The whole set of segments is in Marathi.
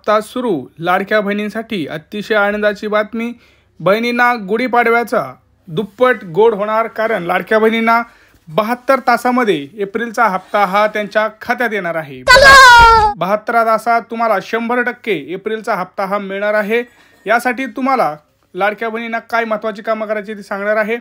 हप्ता सुरू। लाडक्या बहिणींसाठी अतिशय आनंदाची बातमी। बहिणींना गुढीपाडव्याचा दुप्पट गोड होणार, कारण लाडक्या बहिणींना 72 तासामध्ये एप्रिलचा हप्ता हा त्यांच्या खात्यात येणार आहे। 72 तासात तुम्हाला 100% एप्रिलचा हप्ता हा मिळणार आहे। यासाठी तुम्हाला लाडक्या बहिणींना काय महत्त्वाची कामं करायची ते सांगणार आहे।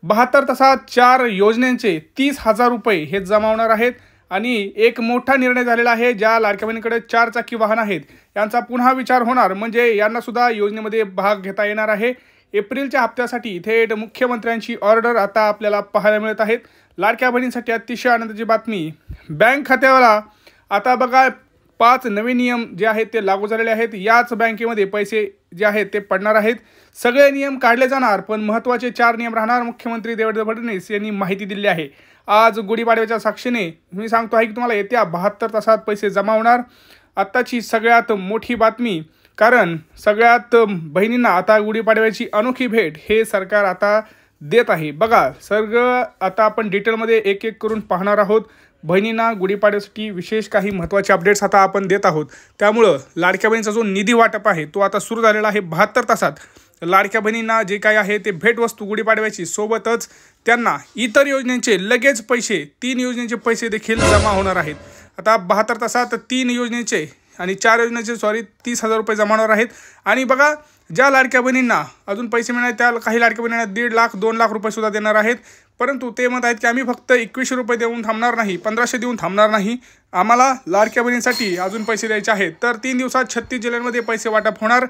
72 तासात 4 योजनांचे 30,000 रुपये हे जमा होणार आहेत। आणि एक मोठा निर्णय झालेला आहे, ज्या लाडक्या बहिणीकडे 4 चाकी वाहन आहेत यांचा पुन्हा विचार होणार, म्हणजे यांना सुद्धा योजनेमध्ये भाग घेता येणार आहे। एप्रिलच्या हप्त्यासाठी थेट मुख्यमंत्र्यांची ऑर्डर आता आपल्याला पाहायला मिळत आहेत। लाडक्या बहिणींसाठी अतिशय आनंदाची बातमी। बँक खात्याला आता बघा 5 नवे नियम जे आहेत ते लागू झालेले आहेत। याच बँकेमध्ये पैसे जे आहेत ते पडणार आहेत। सगळे नियम काढले जाणार, पण महत्त्वाचे 4 नियम राहणार। मुख्यमंत्री देवेंद्र फडणवीस यांनी माहिती दिली आहे। आज गुढीपाडव्याच्या साक्षीने मी सांगतो आहे की तुम्हाला येत्या 72 तासात पैसे जमा होणार। आत्ताची सगळ्यात मोठी बातमी, कारण सगळ्यात बहिणींना आता गुढीपाडव्याची अनोखी भेट हे सरकार आता देत आहे। बघा सगळं आता आपण डिटेलमध्ये एक एक करून पाहणार आहोत। बहिणींना गुढीपाडव्यासाठी विशेष काही महत्त्वाचे अपडेट्स आता आपण देत आहोत। त्यामुळं लाडक्या बहिणीचा जो निधी वाटप आहे तो आता सुरू झालेला आहे। 72 तासात लाडक्या बहिणींना जे काही आहे ते भेटवस्तू गुढीपाडव्याची, सोबतच त्यांना इतर योजनेचे लगेच पैसे 3 योजनेचे पैसे देखील जमा होणार आहेत। आता 72 तासात 3 योजनेचे आणि 4 योजनेचे 30,000 रुपये जमा होणार आहेत। आणि बघा ज्या लाडक्या बहिणींना अजून पैसे मिळणार त्या काही लाडक्या बहिणींना 1.5 लाख 2 लाख रुपये सुद्धा देणार आहेत। परंतु ते म्हणत आहेत की आम्ही फक्त 2100 रुपये देऊन थांबणार नाही, 1500 देऊन थांबणार नाही, आम्हाला लाडक्या बहिणींसाठी अजून पैसे द्यायचे आहेत। तर 3 दिवसात 36 जिल्ह्यांमध्ये पैसे वाटप होणार।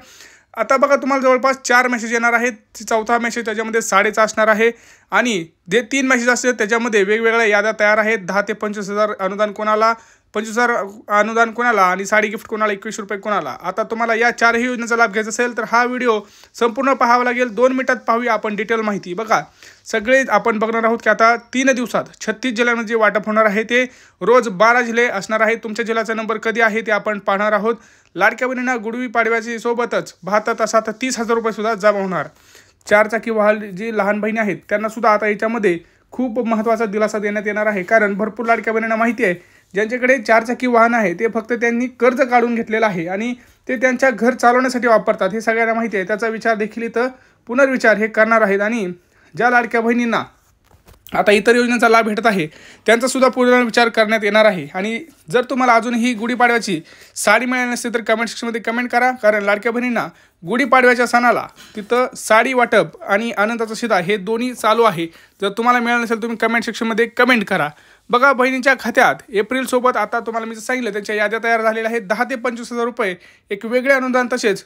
आता बघा तुम्हाला जवळपास 4 मेसेज येणार आहेत। 4था मेसेज त्याच्यामध्ये 5.5 असणार आहे। आणि जे 3 मेसेज असतील त्याच्यामध्ये वेगवेगळ्या याद्या तयार आहेत। 10 ते 25,000 अनुदान कोणाला, 25,000 अनुदान कोणाला आणि साडी गिफ्ट कोणाला, 21 रुपये कोणाला। आता तुम्हाला या 4ही योजनेचा लाभ घ्यायचा असेल तर हा व्हिडिओ संपूर्ण पाहावा लागेल। 2 मिनिटात पाहूया आपण डिटेल माहिती। बघा सगळे आपण बघणार आहोत की आता 3 दिवसात 36 जिल्ह्यांमध्ये जे वाटप होणार आहे ते रोज 12 जिल्हे असणार आहे। तुमच्या जिल्ह्याचा नंबर कधी आहे ते आपण पाहणार आहोत। लाडक्या बहिणींना गुढीपाडव्याची सोबतच 72 तासात 30,000 रुपये सुद्धा जमा होणार। 4 चाकी वाहन जी लहान बहिणी आहेत त्यांना सुद्धा आता याच्यामध्ये खूप महत्त्वाचा दिलासा देण्यात येणार आहे। कारण भरपूर लाडक्या बहिणींना माहिती आहे ज्यांच्याकडे 4 चाकी वाहन आहे ते फक्त त्यांनी कर्ज काढून घेतलेलं आहे आणि ते त्यांच्या घर चालवण्यासाठी वापरतात, हे सगळ्यांना माहिती आहे। त्याचा विचार देखील इथं पुनर्विचार हे करणार आहेत। आणि ज्या लाडक्या बहिणींना आता इतर योजनेचा लाभ भेटत आहे त्यांचा सुद्धा पुनर्विचार करण्यात येणार आहे। आणि जर तुम्हाला अजूनही गुढीपाडव्याची साडी मिळाली नसते तर कमेंट सेक्शनमध्ये कमेंट करा, कारण लाडक्या बहिणींना गुढीपाडव्याच्या सणाला तिथं साडी वाटप आणि आनंदाचा शिदा हे दोन्ही चालू आहे। जर तुम्हाला मिळालं नसेल तुम्ही कमेंट सेक्शनमध्ये कमेंट करा। बघा बहिणींच्या खात्यात एप्रिलसोबत आता तुम्हाला मी सांगितलं त्यांच्या याद्या तयार झालेल्या आहेत। 10 ते 25,000 रुपये एक वेगळे अनुदान तसेच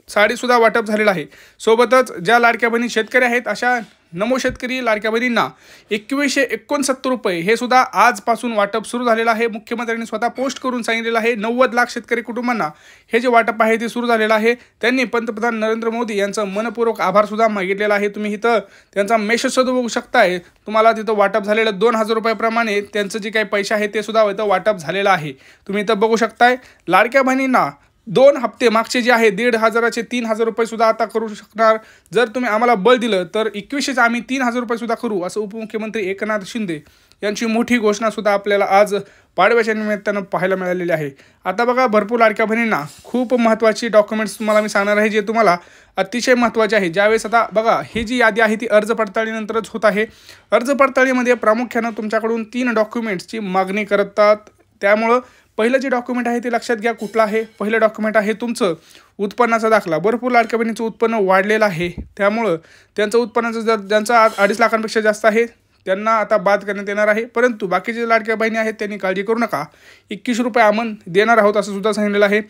साडीसुद्धा वाटप झालेलं आहे। सोबतच ज्या लाडक्या बहिणी शेतकरी आहेत अशा नमो शेतकरी लाडक्या बहिणींना 2169 रुपये हे सुद्धा आजपासून वाटप सुरू झालेलं आहे। मुख्यमंत्र्यांनी स्वतः पोस्ट करून सांगितलेलं आहे 90 लाख शेतकरी कुटुंबांना हे जे वाटप आहे ते सुरू झालेलं आहे। त्यांनी पंतप्रधान नरेंद्र मोदी यांचं मनपूर्वक आभार सुद्धा मागितलेला आहे। तुम्ही इथं त्यांचा मेसेज सुद्धा बघू शकताय। तुम्हाला तिथं वाटप झालेलं 2000 रुपयाप्रमाणे त्यांचं जे काही पैसे आहे ते सुद्धा इथं वाटप झालेलं आहे। तुम्ही इथं बघू शकताय। लाडक्या बहिणींना 2 हप्ते मागचे जे आहे 1,500चे 3,000 रुपये सुद्धा आता करू शकणार। जर तुम्ही आम्हाला बळ दिलं तर 2100चे आम्ही 3,000 रुपये सुद्धा करू, असं उपमुख्यमंत्री एकनाथ शिंदे यांची मोठी घोषणा सुद्धा आपल्याला आज पाडव्याच्या निमित्तानं पाहायला मिळालेली आहे। आता बघा भरपूर लाडक्या बहिणींना खूप महत्त्वाची डॉक्युमेंट्स तुम्हाला मी सांगणार आहे जे तुम्हाला अतिशय महत्त्वाचे आहे। ज्यावेळेस आता बघा ही जी यादी आहे ती अर्ज पडताळीनंतरच होत आहे। अर्ज पडताळीमध्ये प्रामुख्यानं तुमच्याकडून 3 डॉक्युमेंट्सची मागणी करतात। त्यामुळं पहिलं जे डॉक्युमेंट आहे ते लक्षात घ्या कुठलं आहे। पहिलं डॉक्युमेंट आहे तुमचं उत्पन्नाचा दाखला। भरपूर लाडक्या बहिणीचं उत्पन्न वाढलेलं आहे, त्यामुळं त्यांचं उत्पन्नाचं जर ज्यांचा 2.5 लाखांपेक्षा जास्त आहे त्यांना आता बाद करण्यात येणार आहे। परंतु बाकीचे लाडक्या बहिणी आहेत त्यांनी काळजी करू नका, 21 रुपये आम्ही देणार आहोत असं सुद्धा सांगितलेलं आहे।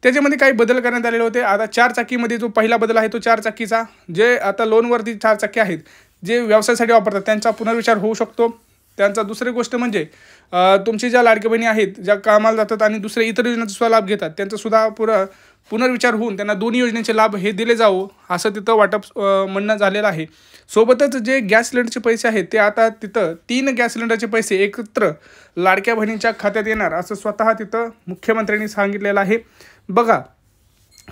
त्याच्यामध्ये काही बदल करण्यात आलेले होते। आता 4 चाकीमध्ये जो पहिला बदल आहे तो 4 चाकीचा, जे आता लोनवरती 4 चाकी आहेत जे व्यवसायासाठी वापरतात त्यांचा पुनर्विचार होऊ शकतो। त्यांचा दुसरी गोष्ट म्हणजे तुमची ज्या लाडक्या बहिणी आहेत ज्या कामाला जातात आणि दुसऱ्या इतर योजनेचा सुद्धा लाभ घेतात त्यांचा सुद्धा पुनर्विचार होऊन त्यांना दोन्ही योजनेचे लाभ हे दिले जावो असं तिथं वाटप म्हणणं झालेलं आहे। सोबतच जे गॅस सिलेंडरचे पैसे आहेत ते आता तिथं 3 गॅस सिलेंडरचे पैसे एकत्र लाडक्या बहिणींच्या खात्यात येणार असं स्वतः तिथं मुख्यमंत्र्यांनी सांगितलेलं आहे। बघा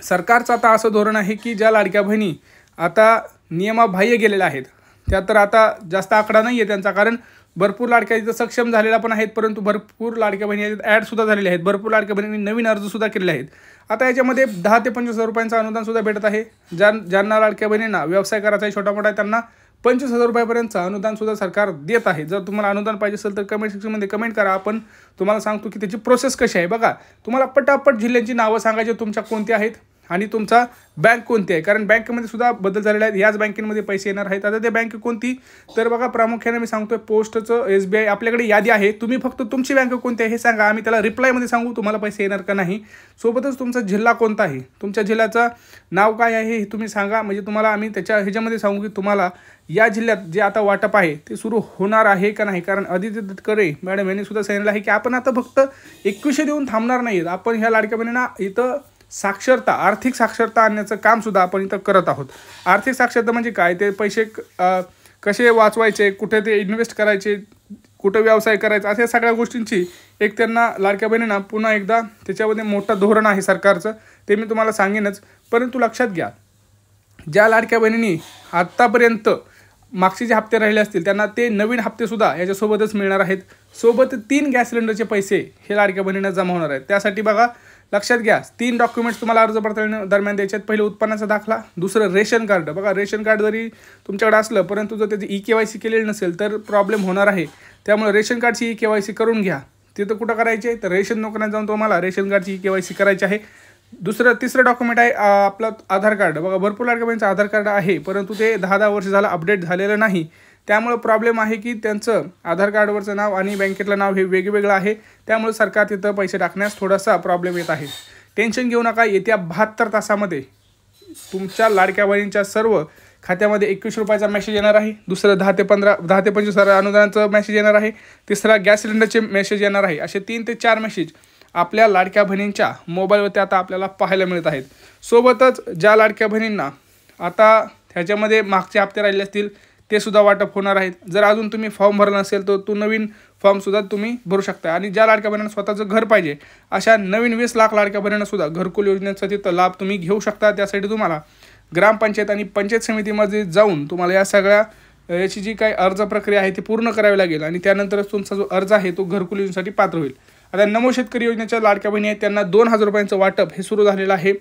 सरकारचं आता असं धोरण आहे की ज्या लाडक्या बहिणी आता नियमाबाह्य गेलेल्या आहेत त्या तर आता जास्त आकडा नाही आहे त्यांचा, कारण भरपूर लाडक्या इथं सक्षम झालेला पण आहेत, परंतु भरपूर लाडक्या बहिणी ॲडसुद्धा झालेले आहेत, भरपूर लाडक्या बहिणींनी नवीन अर्जसुद्धा केलेले आहेत. आता याच्यामध्ये 10 ते 25,000 रुपयांचं अनुदानसुद्धा भेटत आहे. ज्यांना लाडक्या बहिणींना व्यवसाय करायचा आहे छोटा मोठा, त्यांना 25,000 रुपयापर्यंतचं अनुदानसुद्धा सरकार देत आहे. जर तुम्हाला अनुदान पाहिजे असेल तर कमेंट सेक्शनमध्ये कमेंट करा, आपण तुम्हाला सांगतो की त्याची प्रोसेस कशी आहे. बघा, तुम्हाला पटापट जिल्ह्यांची नावं सांगायची तुमच्या कोणत्या आहेत आणि तुमचा बँक कोणती आहे, कारण बँकेमध्ये सुद्धा बदल झालेले आहेत. याच बँकेमध्ये पैसे येणार आहेत. आता ते बँक कोणती, तर बघा प्रामुख्याने मी सांगतोय पोस्टचं SBI आपल्याकडे यादी आहे. तुम्ही फक्त तुमची बँक कोणती आहे हे सांगा, आम्ही त्याला रिप्लायमध्ये सांगू तुम्हाला पैसे येणार का नाही. सोबतच तुमचा जिल्हा कोणता आहे, तुमच्या जिल्ह्याचं नाव काय आहे हे तुम्ही सांगा, म्हणजे तुम्हाला आम्ही ह्याच्यामध्ये सांगू की तुम्हाला या जिल्ह्यात जे आता वाटप आहे ते सुरू होणार आहे का नाही. कारण आदित्य तटकरे मॅडम यांनी सुद्धा सांगितलं आहे की आपण आता फक्त 2100 देऊन थांबणार नाहीत, आपण ह्या लाडक्या बहिणींना इथं साक्षरता, आर्थिक साक्षरता आणण्याचं कामसुद्धा आपण इथं करत आहोत. आर्थिक साक्षरता म्हणजे काय, ते पैसे कसे वाचवायचे, कुठे ते इन्व्हेस्ट करायचे, कुठे व्यवसाय करायचा, अशा सगळ्या गोष्टींची एक त्यांना लाडक्या बहिणींना पुन्हा एकदा त्याच्यामध्ये मोठं धोरण आहे सरकारचं, ते मी तुम्हाला सांगेनच. परंतु लक्षात घ्या, ज्या लाडक्या बहिणींनी आत्तापर्यंत मागचे जे हप्ते राहिले असतील त्यांना ते नवीन हप्तेसुद्धा याच्यासोबतच मिळणार आहेत. सोबत 3 गॅस सिलेंडरचे पैसे हे लाडक्या बहिणींना जमा होणार आहेत. त्यासाठी बघा लक्षात घ्या, 3 डॉक्युमेंट्स तुम्हाला अर्ज पडताळणी दरम्यान द्यायचे आहेत. पहिलं उत्पन्नाचा दाखला, दुसरं रेशन कार्ड. बघा रेशन कार्ड जरी तुमच्याकडे असलं परंतु जर त्याची EKYC केलेली नसेल तर प्रॉब्लेम होणार आहे. त्यामुळे रेशन कार्डची EKYC करून घ्या. तिथं कुठं करायचे तर रेशन नोकऱ्यात जाऊन तुम्हाला रेशन कार्डची EKYC करायची आहे. तिसरं डॉक्युमेंट आहे आपलं आधार कार्ड. बघा भरपूर लाडक्या बहिणीचं आधार कार्ड आहे परंतु ते 10 वर्ष झालं अपडेट झालेलं नाही. त्यामुळे प्रॉब्लेम आहे की त्यांचं आधार कार्डवरचं नाव आणि बँकेतलं नाव हे वेगवेगळं आहे. त्यामुळे सरकार तिथं पैसे टाकण्यास थोडासा प्रॉब्लेम येत आहे. टेन्शन घेऊ नका, येत्या 72 तासामध्ये तुमच्या लाडक्या बहिणींच्या सर्व खात्यामध्ये 21 रुपयाचा मेसेज येणार आहे. दुसरं 10 ते 25 अनुदानाचं मेसेज येणार आहे. तिसरा गॅस सिलेंडरचे मेसेज येणार आहे. असे 3 ते 4 मेसेज आपल्या लाडक्या बहिणींच्या मोबाईलवरती आता आपल्याला पाहायला मिळत आहेत. सोबतच ज्या लाडक्या बहिणींना आता ह्याच्यामध्ये मागचे हप्ते राहिले असतील ते सुद्धा वाटप होणार आहेत. जर अजून तुम्ही फॉर्म भरला नसेल तर तो नवीन फॉर्मसुद्धा तुम्ही भरू शकता. आणि ज्या लाडक्या बहिणींना स्वतःचं घर पाहिजे अशा नवीन 20 लाख लाडक्या बहिणींना सुद्धा घरकुल योजनेचा तिथं लाभ तुम्ही घेऊ शकता. त्यासाठी तुम्हाला ग्रामपंचायत आणि पंचायत समितीमध्ये जाऊन तुम्हाला या सगळ्या याची जी काही अर्ज प्रक्रिया आहे ती पूर्ण करावी लागेल आणि त्यानंतरच तुमचा जो अर्ज आहे तो घरकुल योजनेसाठी पात्र होईल. आता नमो शेतकरी योजनेच्या लाडक्या बहिणी आहेत त्यांना 2,000 रुपयांचं वाटप हे सुरू झालेलं आहे.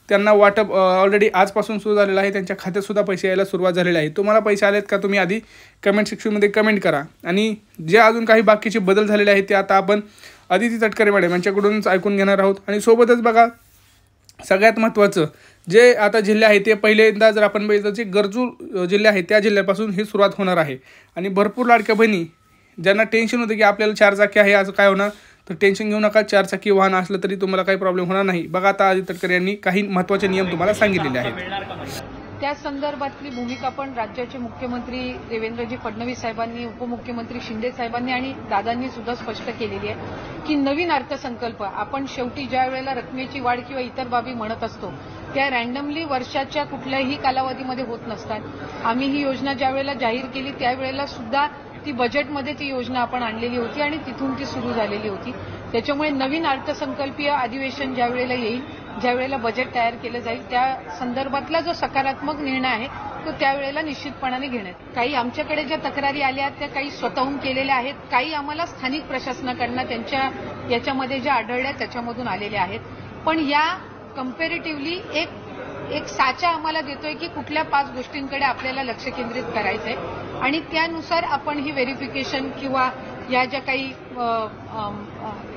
त्यांना वाटप ऑलरेडी आजपासून सुरू झालेलं आहे. त्यांच्या खात्यातसुद्धा पैसे यायला सुरुवात झालेली आहे. तुम्हाला पैसे आलेत का तुम्ही आधी कमेंट सेक्शनमध्ये कमेंट करा. आणि जे अजून काही बाकीचे बदल झालेले आहेत ते आता आपण आदिती तटकरे मॅडम यांच्याकडूनच ऐकून घेणार आहोत. आणि सोबतच बघा सगळ्यात महत्त्वाचं जे आता जिल्हे आहेत ते पहिल्यांदा जर आपण बघितलं जे गरजू जिल्हे आहेत त्या जिल्ह्यापासून ही सुरुवात होणार आहे. आणि भरपूर लाडक्या बहिणी ज्यांना टेन्शन होतं की आपल्याला 4 चाकी आहे आज काय होणार, तर टेन्शन घेऊ नका. 4 चाकी वाहन असलं तरी तुम्हाला काही प्रॉब्लेम होणार नाही. बघा आता आदित्य तटकरे यांनी काही महत्त्वाचे नियम तुम्हाला सांगितलेले आहेत. त्या संदर्भातली भूमिका पण राज्याचे मुख्यमंत्री देवेंद्रजी फडणवीस साहेबांनी, उपमुख्यमंत्री शिंदे साहेबांनी आणि दादांनी सुद्धा स्पष्ट केलेली आहे की नवीन अर्थसंकल्प आपण शेवटी ज्या वेळेला रकमेची वाढ किंवा इतर बाबी म्हणत असतो त्या रँडमली वर्षाच्या कुठल्याही कालावधीमध्ये होत नसतात. आम्ही ही योजना ज्या वेळेला जाहीर केली त्यावेळेला सुद्धा ती बजेटमध्ये ती योजना आपण आणलेली होती आणि तिथून ती सुरू झालेली होती. त्याच्यामुळे नवीन अर्थसंकल्पीय अधिवेशन ज्या वेळेला येईल, ज्या वेळेला बजेट तयार केलं जाईल त्या संदर्भातला जो सकारात्मक निर्णय आहे तो त्यावेळेला निश्चितपणाने घेण्यात. काही आमच्याकडे ज्या तक्रारी आल्या त्या काही स्वतःहून केलेल्या आहेत, काही आम्हाला स्थानिक प्रशासनाकडनं त्यांच्या याच्यामध्ये ज्या आढळल्या त्याच्यामधून आलेल्या आहेत. पण या कम्पॅरेटिव्हली एक साचा आम्हाला देतोय की कुठल्या 5 गोष्टींकडे आपल्याला लक्ष केंद्रित करायचंय आणि त्यानुसार आपण ही व्हेरिफिकेशन किंवा या ज्या काही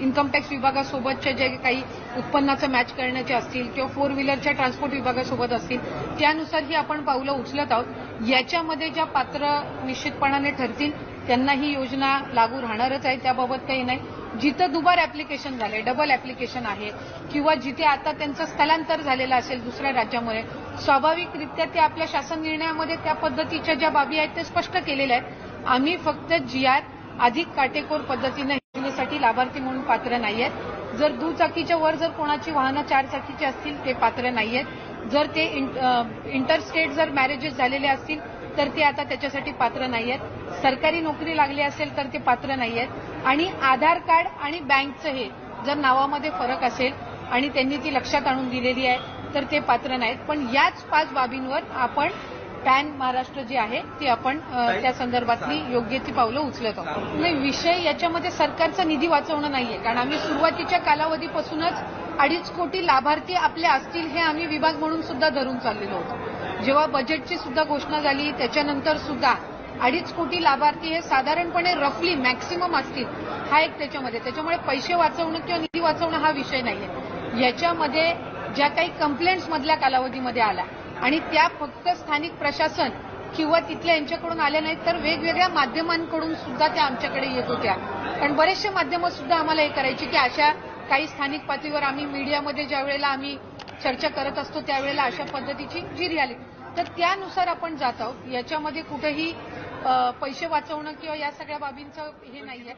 इन्कम टॅक्स विभागासोबतच्या जे काही उत्पन्नाचं मॅच करण्याचे असतील किंवा 4 व्हीलरच्या ट्रान्सपोर्ट विभागासोबत असतील त्यानुसार ही आपण पावलं उचलत आहोत. याच्यामध्ये ज्या पात्र निश्चितपणाने ठरतील त्यांना ही योजना लागू राहणारच आहे, त्याबाबत काही नाही. जिथं दुबार ऍप्लिकेशन झाले, डबल ऍप्लिकेशन आहे किंवा जिथे आता त्यांचं स्थलांतर झालेलं असेल दुसऱ्या राज्यामध्ये, स्वाभाविकरित्या ते आपल्या शासन निर्णयामध्ये त्या पद्धतीच्या ज्या बाबी आहेत ते स्पष्ट केलेल्या आहेत. आम्ही फक्त GR अधिक काटेकोर पद्धतीने योजनेसाठी लाभार्थी म्हणून पात्र नाहीयेत. जर दुचाकीच्या वर जर कोणाची वाहनं 4 चाकीची असतील ते पात्र नाहीयेत. जर ते इंटरस्टेट जर मॅरेजेस झालेले असतील तर ते आता त्याच्यासाठी पात्र नाहीयेत. सरकारी नोकरी लागली असेल तर ते पात्र नाहीयेत. आणि आधार कार्ड आणि बँकचं हे जर नावामध्ये फरक असेल आणि त्यांनी ती लक्षात आणून दिलेली आहे तर ते पात्र नाहीत. पण याच 5 बाबींवर आपण पॅन महाराष्ट्र जी आहे ती आपण त्या संदर्भातली योग्य ती पावलं उचलत आहोत. नाही, विषय याच्यामध्ये सरकारचा निधी वाचवणं नाहीये, कारण आम्ही सुरुवातीच्या कालावधीपासूनच 2.5 कोटी लाभार्थी आपले असतील हे आम्ही विभाग म्हणून सुद्धा धरून चाललेलो होतो. जेव्हा बजेटची सुद्धा घोषणा झाली त्याच्यानंतर सुद्धा 2.5 कोटी लाभार्थी हे साधारणपणे रफली मॅक्सिमम असतील, हा एक त्याच्यामुळे पैसे वाचवणं किंवा निधी वाचवणं हा विषय नाहीये. याच्यामध्ये ज्या काही कंप्लेंट्स मधल्या कालावधीमध्ये आल्या आणि त्या फक्त स्थानिक प्रशासन किंवा तिथल्या यांच्याकडून आल्या नाहीत, तर वेगवेगळ्या माध्यमांकडून सुद्धा त्या आमच्याकडे येत होत्या. कारण बरेचसे माध्यमं सुद्धा आम्हाला हे करायची की अशा काही स्थानिक पातळीवर आम्ही मीडियामध्ये ज्या वेळेला आम्ही चर्चा करत असतो त्यावेळेला अशा पद्धतीची जी रियालिटी, तर त्यानुसार आपण जात आहोत. याच्यामध्ये कुठेही पैसे वाचवणं किंवा या सगळ्या बाबींचं हे नाहीये.